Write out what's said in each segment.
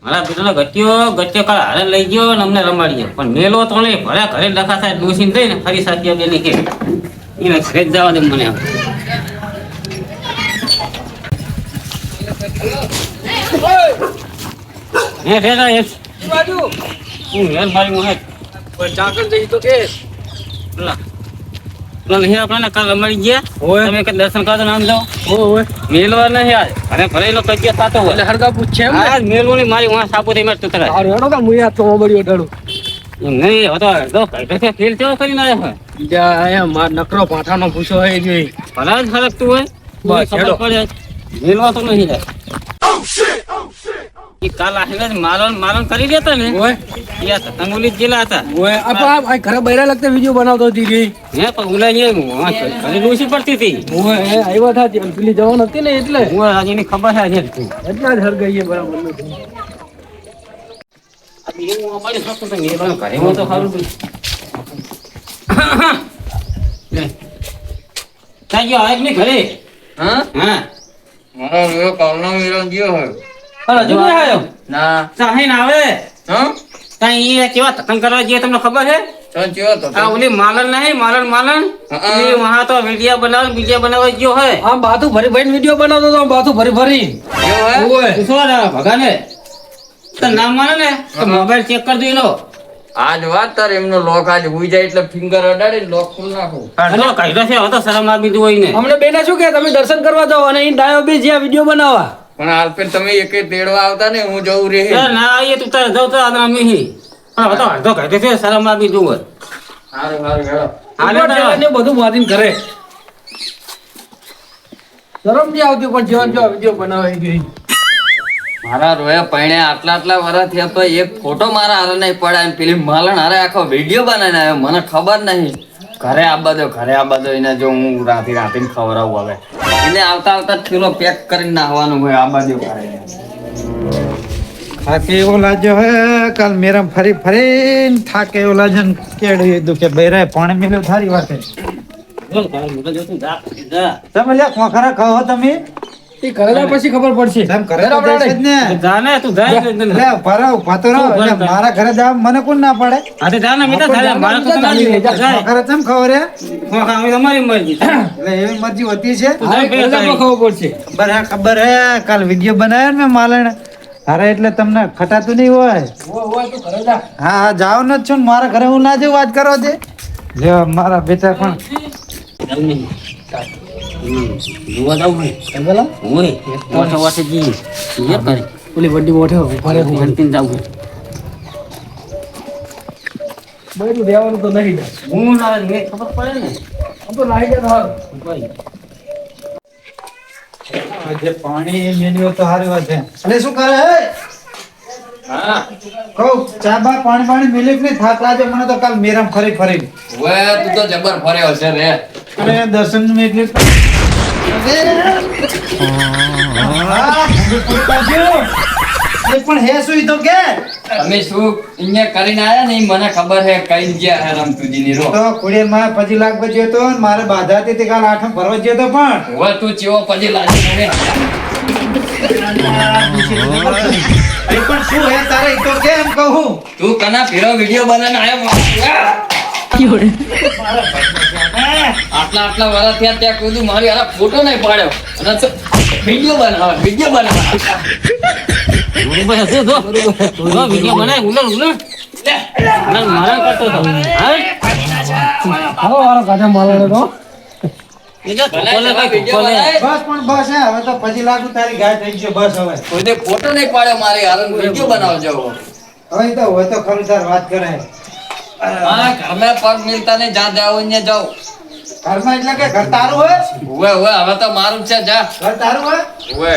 મારા બેટાનો ગત્યો કાળ હારે લઈ ગયો ને અમને રમાડી ગયો પણ મેલો તો નહીં ભલે ઘરે ડખા થાય ડોસીને દઈને ફરી સાચી બેની કે એને ઘરે જ જવા દે મને હે રેડા એ બાજુ હું હેર મારી મોહે પણ ચાકર જઈ તો કે આપણે કાલ રમાડી ગયા તમે દર્શન કરવા નામ જાઓ મેલવા નહીં આજ અને ભરેલો કજિયા થતો હોય હરગા પૂછે મેલવું નહીં મારી વાં સાપુરી માં તું નહીં હતો ફેલ કેવો કરીને આવ્યો નકરો પાઠાનો પૂછો હોય જોઈ ભલા જ ફરકતું હોય ખબર પડે મેલવા તો નહીં જાય કાલ આખી મારણ કરી દેતા ને તંગોલી જેલા હતા ઘરે બૈરા લગતા વિડીયો બનાવતો હતી હે પણ ઉલાઈ ડોસી પડતી હતી આવ્યા હતા પેલી જવાન હતી ને એટલે એની ખબર છે એટલા જ હરગાઈએ બરાબર ઘરે હા મારો કાલનો મિલન ગયો હોય હજુ નહીં આવ્યો ના સાહીન આવે તઈ એ કેવા તકન કરવા જઈએ તમને ખબર છે આ ઓલી માલન નહીં માલન એ વહા તો વિડિયો બનાવવા ગયો હે આમ બાથુ ભરી ભરી વિડીયો બનાવતો તો બાથુ ભરી ભરી ભગાને તો નામ માને ને તો મોબાઈલ ચેક કરી દો આજ વાત તાર એમનો લોક આજ હુઈ જાય એટલે ફિંગર અડાડી લોક ખોલ નાખું કાઢ્યો છે હવે તો શરમ આવી દીધું હોય ને અમને બેને શું કે તમે દર્શન કરવા જાઓ અને ઈ ડાયો બી જ્યાં વિડીયો બનાવવા પણ હાલપેન તમે એકે તેડવા આવતા ને હું જઉં રે ના આવીએ તું તારે જાવ તો અમે હી પણ હવે તો અડધો કાઢ્યો છે શરમ આવી દીધું હોય હારું ને બધું વાદીન કરે શરમ જે આવતી પણ જીવન જો વિડીયો બનાવે ગઈ મારા રોયા પૈણે આટલા વર્ષ થયા તો એક ફોટો મારા હારે નહીં પડાય પેલી માલણ હારે આખો વિડીયો બનાવીને આવ્યો મને ખબર નહીં ઘરે આ બધો એને જો હું રાતીને ખવડાવું હવે એને આવતા કિલો પેક કરીને નાખવાનું હોય આ બધું ઘરે થાકે એવો લાગ્યો હે કાલ મેરામ ફરીને થાકે એવો લાગ્યો ને કેડું કીધું કે બૈરાએ પાણી મેલ્યું થારી વાત તમે લ્યા ખોખરા કહો તમે કરેલા પછી ખબર પડશે તમે કરે તો જઈશ જ ને જાને તું જાય લે ઉભા તો રહો એટલે મારા ઘરે જાવ મને કોણ ના પાડે આજે જાને મિતા થાય મારા તો ચાલી ખોખરા ચમ ખબર હે ખોખા હવે તમારી મરજી એટલે એવી મરજી હોતી છે ખબર પડશે ખબર હે કાલ વિડીયો બનાવ્યો ને મેં માલણ અરે એટલે તમને ખટાતું નહીં હોય હા જાવ ન છો ને મારા ઘરે હું ના જઉં વાત કરો છે લ્યો મારા બેટા પણ જોવા જાવ બોલા ઓય ઓઠો વાસે જી એ કરે ઓલી વડી મોઢે ભરે હું અંતિમ જાવ બધું દેવાનું તો નહીં હું ના લે ખબર પડે ને આમ તો નાહી ગયા ભાઈ જે પાણી મેલ્યું તો સારી વાત છે એટલે શું કરે હે હા કહું ચા બા પાણી મેલ્યું કે નહીં થાક લાગે મને તો કાલ મેરામ ફરી ઓય તું તો જબર ફર્યો છે રે અને દર્શન મેં એટલે પણ હે શું ઈ તો કે તમે શું અહીંયા કરીને આયા ને ઈ મને ખબર હે કઈ ગયા હે રમતુજી ની રો તો કુડીએ માં 25 લાખ બચ્યો તો ને મારે બાધા હતી તે કાલ આઠમ ભરવા ગયો તો પણ હવે તું ચેવો પછી લાગી મને પણ શું હે તારે ઈ તો કેમ કહું તું કના ફેરો વિડિયો બનાવીને આયો આટલા વર્ષ થયા ત્યાં કોઈ મારી હારા ફોટો નહીં પાડ્યો અને વિડિયો બનાવે વિડિયો બનાય ઉલર મારા કરતો હતો હાલો વાળો કાઢે માલણે તો બસ હે હવે તો 25 લાખ તારી ગાય થઈ ગયો બસ હવે કોઈ ફોટો નહીં પાડ્યો મારી હારે વિડિયો બનાવજો હવે તો હોય તો ખરું તાર વાત કરે હા ઘરમાં પગ મિલતા નહીં જા જાઓ ને જાઓ ઘરમાં એટલે કે ઘર તારું હોય ઓવે હવે તો મારું છે જા ઘર તારું હોય ઓવે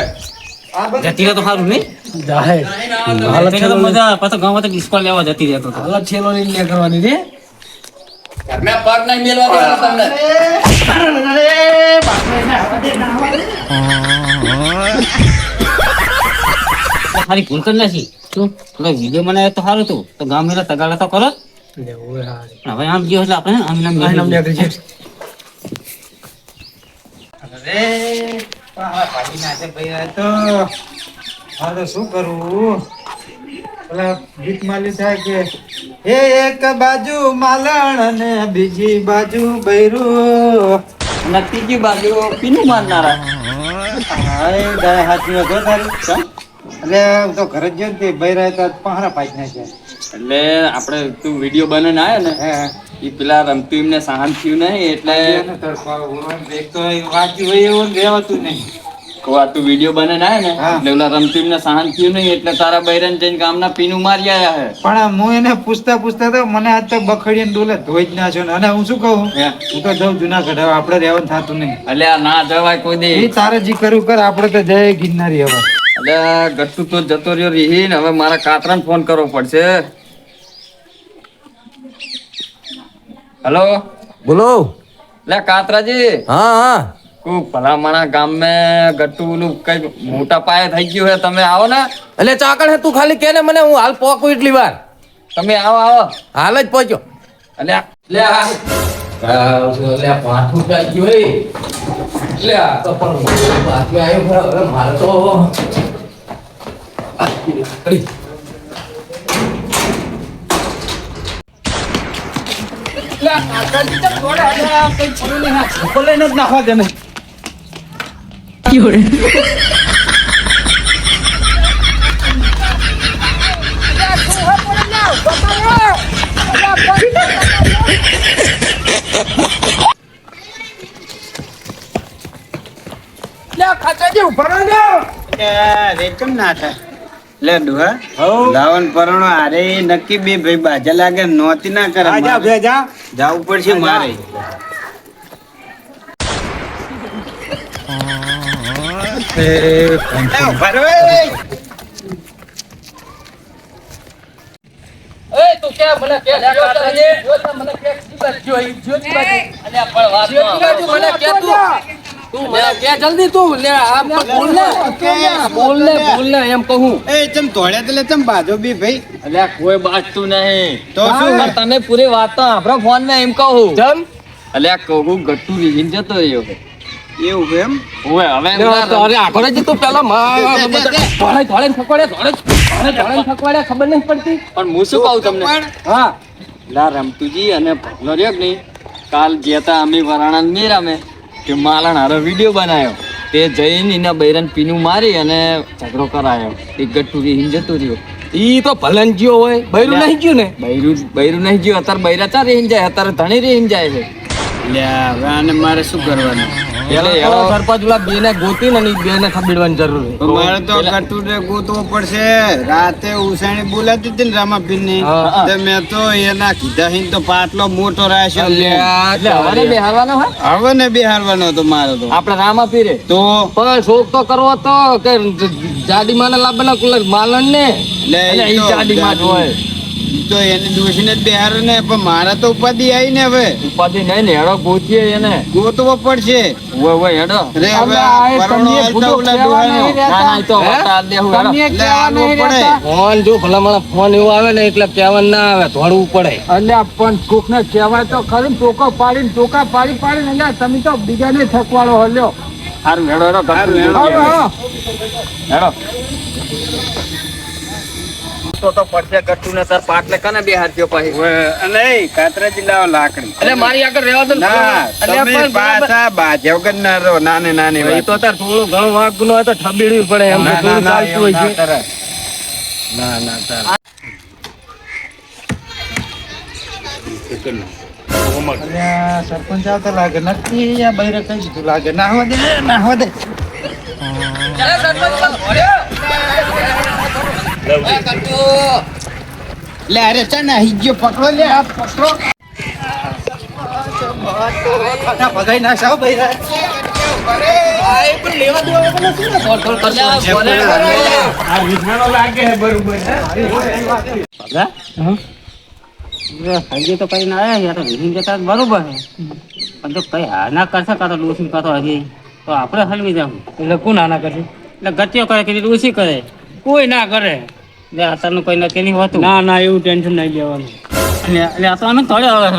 આ બધું જતી તો સારું નહીં જાહે તો મજા પાછો ગામમાં તો ડિસ્કો લેવા જતી રહેતો હતો હાલત છેલો લઈને કરવાની રે ઘરમાં પગ નહીં મેલવા દેવાનો તમને સારી ભૂલ કરી નાખી શું વિડીયો બનાવે તો સારું હતું તો ગામ મેલા તગાડા તો કરો હવે આમ ગયો એટલે આપણે આમ નામ નીકળી છે અરે પાહા ભાગી નાખે ભાઈ આ તો શું કરવું પેલા ગીત માલ્યું થાય કે એ એક બાજુ માલણ અને બીજી બાજુ બૈરું. અને ત્રીજી બાજુ પીનું મારનારા. હા એ ગાય હાથી હતો તારી એટલે હું તો ઘરે જ ગયો ને તે બૈરા તો પહારા પાડી નાખ્યા. એટલે આપણે તું વિડીયો બનાવીને આવ્યો ને હે એ પેલા રમતું એમને સહન થયું નહીં એટલે એક તો વાંચ્યું હોય એવું રહેવાતું નહીં. આ તું વિડીયો બનાવીને આવ્યો ને હા. એટલે ઓલા રમતું એમને સહન થયું નહીં એટલે તારા બૈરાને જઈને ગામના પીનું મારી આવ્યા હે. પણ હું એને પૂછતા તો મને આજ તો બખડીને ડોલે ધોઈ જ નાખ્યો ને. અને હું શું કહું હે. હું તો જઉં જુનાગઢ હવે આપણે રહેવાનું થતું નહીં. એટલે આ ના જવાય કોઈ દી. એ તારે જે કરવું કર આપણે તો જય ગિરનારી હવે. એટલે ગટ્ટુ તો જતો રહ્યો રીહીન હવે મારા કાતરાને ફોન કરવો પડશે. હેલો બોલો. લે કાતરાજી હા હા તું ભલામણા ગામ મેં ગટ્ટુ નું કઈ મોટા પાયે થઈ ગયું હે તમે આવો ને. એટલે ચાકણ હે તું ખાલી કે ને મને હું હાલ પોકું એટલી વાર. તમે આવો આવો હાલ જ પહોંચ્યો. એટલે લે આ લે પાછું ગયું હે. લે આ તો પણ બાકી આવ્યો હવે મારે તો લઈને જ નાખવા દે ને. રેચમ ના થાય લે ડુહા લાવન પરણો અરે નક્કી બે ભાઈ બાજા લાગે નોતી ના કરે જાવું પડશે મારે. તું કે મને કે મને કે જલ્દી તું લે આમ બોલ ને એમ કહું. એ ચમ તોડ્યા તો લે ચમ બાજો બી ભાઈ અલ્યા કોઈ બાજતું નહીં તો શું પણ તમે પૂરી વાત તો આપણા ફોન માં એમ કહું જમ અલ્યા કહું ગટ્ટુ રીહીન જતો રહ્યો છે. એવું એમ ઓય હવે અરે આખો જ તું પેલા ધોળે થકવાડે ખબર નહીં પડતી. પણ હું શું કહું તમને હા લા રમતુજી અને ભગલો રહ્યો કે નહીં કાલ જેતા અમે વરાણા મેરામે કે માલણ હારો વિડીયો બનાવ્યો તે જઈને એના બૈરાને પીનું મારી અને ઝઘડો કરાયો એક ગટ્ટુ રીહીન જતો રહ્યો. ઈ તો ભલન જ્યો હોય બૈરું નહીં જ્યું ને. બૈરું નહીં ગયું અત્યારે બૈરા ચા રેહીન જાય અત્યારે ધણી રેહીન જાય છે. લે હવે આને મારે શું કરવાનું એટલે એવો સરપંચ ઓલા બેને ગોતી ને ઈ બેને ખબીડવાની જરૂર છે. મારે તો કટુને ગોતવો પડશે. રાતે ઉસાણી બોલાતી હતી ને રામાપીર ની હા. મેં તો એના કીધા હિન તો પાટલો મોટો રાખ્યો એટલે હવે બેહારવાનો હોય હવે ને બિહારવાનો હતો મારો તો આપણે રામા પીરે તો પણ શોખ તો કરવો તો કે જાડી માને લાવવાના માલણ ને લે અને ઈ જાડી માં જ હોય. તો એને દોષીને જ બિહારો ને પણ મારા તો ઉપાધિ આવી ને હવે ઉપાધિ નહીં ને હેડો ગોતીએ એને ગોતવો પડશે ઓય હેડો રે હવે આ પરણો તમને હાલતા ભૂલો ઓલા કહેવા ડોહાનો. નહીં ના ના ઈ તો વટાર દેવું હેડો. તમે લે, કહેવા આલવો નહીં પડે. રહેતા. ફોન જો ભલામણ ફોન એવો આવે ને એટલે કહેવાનું ના આવે ધોળવું પડે. એટલે પણ કોક ને કહેવાય તો ખરું ટોકા પાડી એટલે તમે તો બીજાને થકવાડો હલ્યો. હારું હેડો હેડો હારું, હેડો. હેડો તો પડશે ગટ્ટુ ને તાર પાટલે કને બેહાર થયો પછી નહીં કાતરાજી લાવો લાકડી એટલે મારી આગળ રહેવા દો ને. ના એટલે તમે પણ બરાબર. પાછા બાજ્યા વગર ના રહો નાની નાની ઈ તો તાર થોડું ઘણું વાંક નો હોય તો ઠબીડવી પડે એમ તો થોડું ચાલતું હોય છે. ના ના તાર અલ્યા, સરપંચ આવતા લાગે નક્કી આ બૈરે કઈ દીધું લાગે. નાહવા દે લે અરે ચા હિજ્જો પકડો લે આ પકડો ખાટા ભગાઈ નાખ્યા બૈરા. હજી તો કઈ ના આયા યાર વિહીન જતા બરોબર છે પણ તો કઈ હાર ના કરશે કાં તો ડોસી કાં તો હજી તો આપણે હલવી જાવ એટલે કોણ આના કરશે? એટલે ગતિઓ કરે કે ડોસી કરે કોઈ ના કરે એટલે અત્યારનું કોઈ નક્કી નહીં હોતું ના ના એવું ટેન્શન નહીં લેવાનું. એટલે આ તો અમે થોડે આવે છે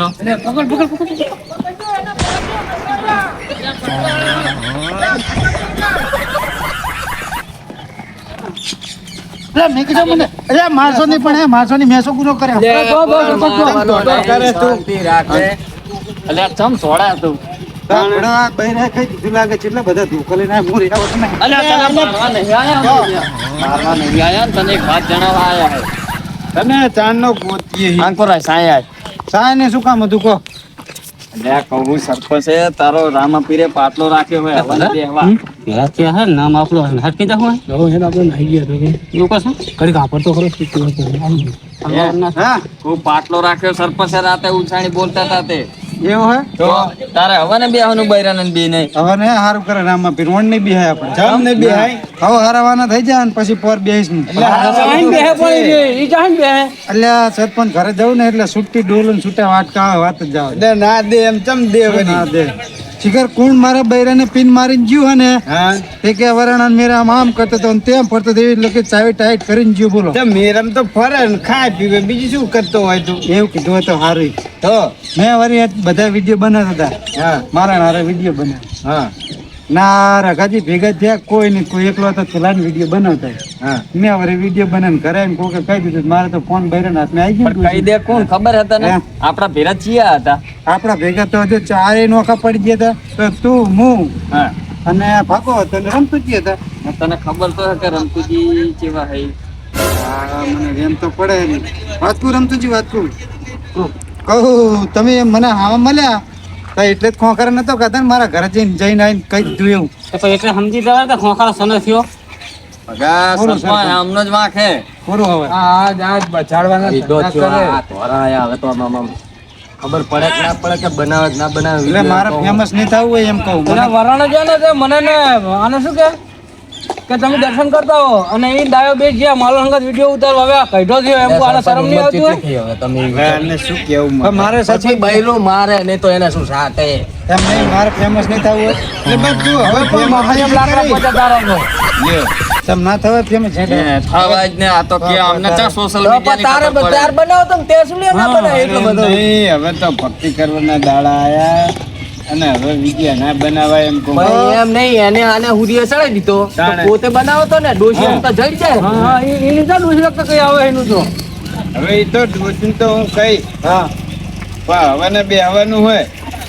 એટલે મેં કીધું મને અરે મારસો ની પણ મારસો ની મેસો પૂરો કરે કરે તું રાખે અલ્યા ચમ સોડા તું બહેરા કઈ દીધું લાગે છે એટલે બધા ધોકા લઈને હું રેવા વખત નહીં. અલ્યા તને મારવા નહીં આયા ને તને એક વાત જણાવવા આયા હે તમે ચાંદ નો ગોતીએ અંકુરા સાયા સાય ને શું કામ હતું કહો અલ્યા કહું સરપંચે તારો રામા પીરે પાટલો રાખ્યો હોય હવે બેહવા પેલા કે હે નામ આપણો હટકી જા હોય એવું કશું કડી કાપડ તો ખરો હા ખૂબ પાટલો રાખ્યો સરપંચે રાતે ઉછાણી બોલતા હતા તે એવું હે તો તારે હવે ને બેહવાનું બૈરાને બી નહીં હવે ને હારું કરે રામા પીર વણ ને બિહાય આપણે જમ ને બિહાય હવે હારવાના થઈ જાય ને પછી પોર બેહીશ ને એટલે સરપંચ ઘરે જવું ને એટલે સુટ્ટી ડોલું ને છૂટા વાટકા આવે વાત જ જાવ ના દે એમ ચમ દે ના દે શિખર કોણ મારા બૈરાને પિન મારીને જ્યું હે ને તે કે વરણાન મેરા આમ કરતો તો તેમ ફરતો તો એવી લોકો ચાવી ટાઈટ કરીને જ્યું બોલો મેરમ તો ફરે ને ખાય પીવે બીજું શું કરતો હોય તું એવું કીધું હોય તો હારું તો મેં વરી બધા વિડીયો બનાવતા હતા મારા હારે વિડીયો બનાવ ના રઘાજી ભેગા થયા કોઈ નહીં કોઈ એકલો હતો પેલાને વિડીયો બનાવતા મેં વરી વિડીયો બનાવીને ઘરે આવીને કોકે કહી દીધું મારે તો ફોન બૈરાના હાથમાં આવી ગયો કહી દે કોણ ખબર હતા ને આપણા ભેરા ચિયા હતા આપડા ભેગા તો હજુ ચારે નોખા પડી ગયા હતા તો તું હું અને ભાગો હતો અને રમતુજી હતા તને ખબર તો હે કે રમતુજી કેવા હે મને એમ તો પડે નહીં વાતકું રમતુજી વાતકું કહું તમે મને હાવા મળ્યા તો એટલે જ ખોખર નતો કહેતા ને મારા ઘરે જઈને આવીને કહી દીધું એવું તો એટલે સમજી જવાય કે ખોખારો સનો થયો ભગા સરપંચ આમનો જ વાંક હે પૂરું હવે ખબર પડે કે ના પડે કે બનાવે ના બનાવે એટલે મારે ફેમસ નહીં થવું હોય એમ કહું વરાણા છે ને તે મને ને આને શું કે તમે દર્શન કરતા હો અને એ ડાયો બે ગયા માલો અંગત વિડીયો ઉતારવા હવે કઈઢો થયો એમ આને શરમ નહીં આવતી હોય એને શું કેવું મારે પછી બૈલું મારે નહીં તો એને શું સાટે એમ નહીં મારે ફેમસ નહીં થવું હોય એટલે બસ તું હવે તમ ના થવાય ફેમસ છે થવા જ ને આ તો કે અમને ચા સોશિયલ મીડિયા ની ખબર પડે બનાવો તમે તે શું લે ના બનાવે એટલું બધું નહીં હવે તો ભક્તિ કરવાના દાડા આયા અને હવે વિડિયા ના બનાવાય એમ કહું એમ નહીં એને આને હુરીએ ચડાઈ દીધો તો પોતે બનાવતો ને ડોશી એમ તો જઈ જાય હા એની તો ડોશી લગતા કઈ આવે એનું તો હવે એ તો ડોશી તો હું કઈ પણ હવે ને બે હવાનું હોય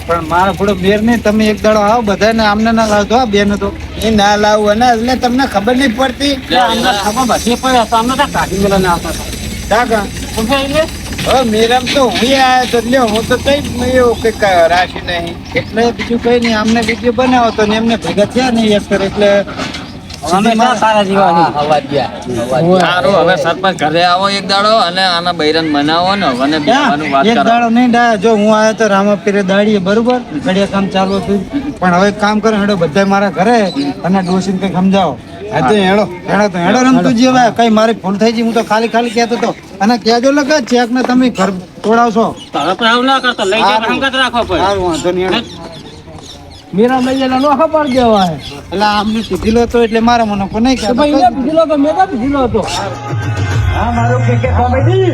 પણ મારા થોડો બેર નહીં તમે એક દાડો આવો બધા ને આમને ના લાવતો આ બેન તો એ ના લાવું ને એટલે તમને ખબર નહીં પડતી અમને ખબર બધી પડે તો અમને ત્યાં કાઢી મેળા ના આવતા કાકા એટલે હવે મેરામ તો હું આવ્યો તો લ્યો હું તો કઈ એવું કઈ રાશી નહીં એટલે બીજું કઈ નહીં અમને વિડીયો બનાવો તો ને એમને ભેગા થયા નહીં યસ એટલે અમે સારા જીવા સારું હવે સરપંચ ઘરે આવો એક દાડો અને આના બૈરન બનાવો ને હવે ને બેવાનું વાત એક કરો દાડો નહીં ડાયા જો હું આવ્યો તો રામા પીરે દાડીએ બરોબર ઘડિયા કામ ચાલુ હતું પણ હવે કામ કરે હેડો બધા મારા ઘરે અને ડોસીને કઈ સમજાવો હેડો રમતુજી હવે કઈ મારી ભૂલ થઈ ગઈ હું તો ખાલી કહેતો હતો અને કહેજો લગે ચેક ને તમે ઘર તોડાવશો હવે પણ આવું ના કરતો લઈ જાય હંગાત રાખો પડે સારું વાંધો નહીં મેરા લઈ જાય નો ખબર દેવાય એટલે આમને પીધેલો હતો એટલે મારા મને કોઈ નહીં ભાઈ એને પીધેલો તો મેં તો પીધેલો હતો હા મારું કે કોમેડી